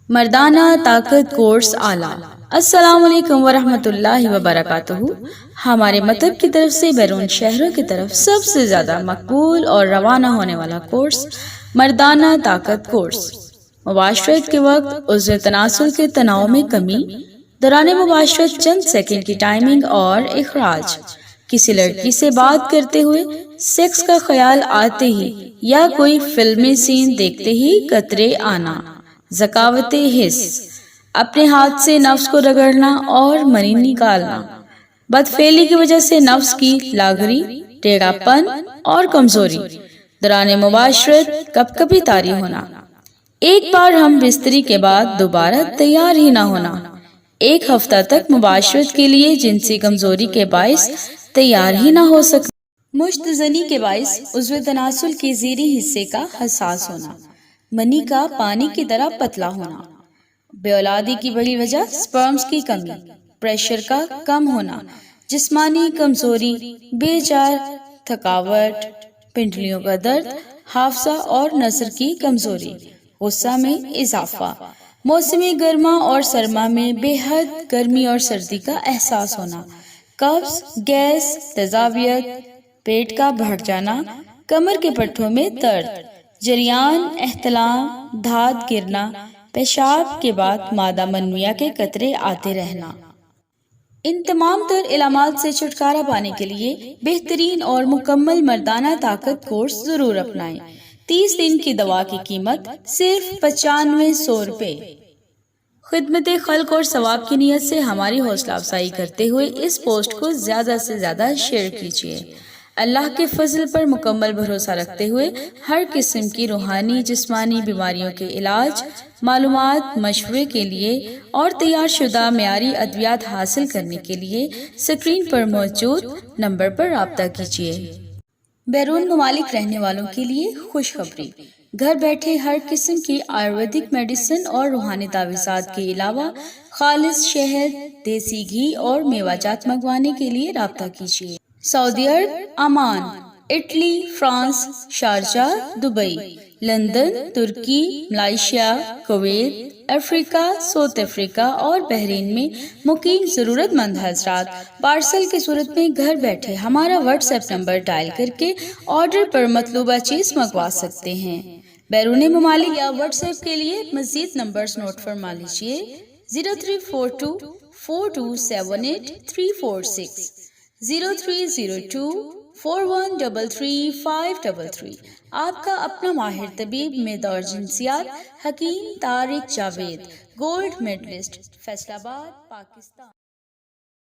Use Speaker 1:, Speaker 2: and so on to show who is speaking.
Speaker 1: مردانہ طاقت کورس اعلیٰ۔ السلام علیکم ورحمۃ اللہ وبرکاتہ۔ ہمارے مطلب کی طرف سے بیرون شہروں کی طرف سب سے زیادہ مقبول اور روانہ ہونے والا کورس مردانہ طاقت کورس۔ مباشرت کے وقت عضو تناسل کے تناؤ میں کمی، دوران مباشرت چند سیکنڈ کی ٹائمنگ اور اخراج، کسی لڑکی سے بات کرتے ہوئے سیکس کا خیال آتے ہی یا کوئی فلمی سین دیکھتے ہی قطرے آنا، ذکاوت حس، اپنے ہاتھ سے نفس کو رگڑنا اور منی نکالنا، بدفعلی کی وجہ سے نفس کی لاغری، ٹیڑھا پن اور کمزوری، دوران مباشرت کب کبھی طاری ہونا، ایک بار ہم بستری کے بعد دوبارہ تیار ہی نہ ہونا، ایک ہفتہ تک مباشرت کے لیے جنسی کمزوری کے باعث تیار ہی نہ ہو سکنا، مشت زنی کے باعث عضو تناسل کے زیریں حصے کا حساس ہونا، منی کا پانی کی طرح پتلا ہونا، بے اولادی کی بڑی وجہ سپرمز کی کمی، پریشر کا کم ہونا، جسمانی کمزوری، بے جان تھکاوٹ، پنڈلیوں کا درد، حافظہ اور نظر کی کمزوری، غصہ میں اضافہ، موسمی گرما اور سرما میں بے حد گرمی اور سردی کا احساس ہونا، قبض، گیس، تیزابیت، پیٹ کا بھڑک جانا، کمر کے پٹھوں میں درد، جریان، احتلام، دھات گرنا، پیشاب کے بعد مادہ منویہ کے قطرے آتے رہنا۔ ان تمام تر علامات سے چھٹکارا پانے کے لیے بہترین اور مکمل مردانہ طاقت کورس ضرور اپنائیں۔ 30 دن کی دوا کی قیمت صرف 9500 روپے۔ خدمت خلق اور ثواب کی نیت سے ہماری حوصلہ افزائی کرتے ہوئے اس پوسٹ کو زیادہ سے زیادہ شیئر کیجیے۔ اللہ کے فضل پر مکمل بھروسہ رکھتے ہوئے ہر قسم کی روحانی جسمانی بیماریوں کے علاج، معلومات، مشورے کے لیے اور تیار شدہ معیاری ادویات حاصل کرنے کے لیے سکرین پر موجود نمبر پر رابطہ کیجیے۔ بیرون ممالک رہنے والوں کے لیے خوشخبری، گھر بیٹھے ہر قسم کی آیورویدک میڈیسن اور روحانی تعویذات کے علاوہ خالص شہد، دیسی گھی اور میوہ جات منگوانے کے لیے رابطہ کیجیے۔ Saudi Arab, Oman, Italy, France, Sharjah, Dubai, London, Turkey, Malaysia, Kuwait, Africa, South Africa اور بحرین میں مقیم ضرورت مند حضرات پارسل کی صورت میں گھر بیٹھے ہمارا واٹس ایپ نمبر ڈائل کر کے آرڈر پر مطلوبہ چیز منگوا سکتے ہیں۔ بیرون ممالک یا واٹس ایپ کے لیے مزید نمبرز نوٹ فرما لیجیے: 0342 4278 346، 0302 4133 533۔ آپ کا اپنا ماہر طبیب میدان جنسیات حکیم طارق جاوید، گولڈ میڈلسٹ، فیصل آباد، پاکستان۔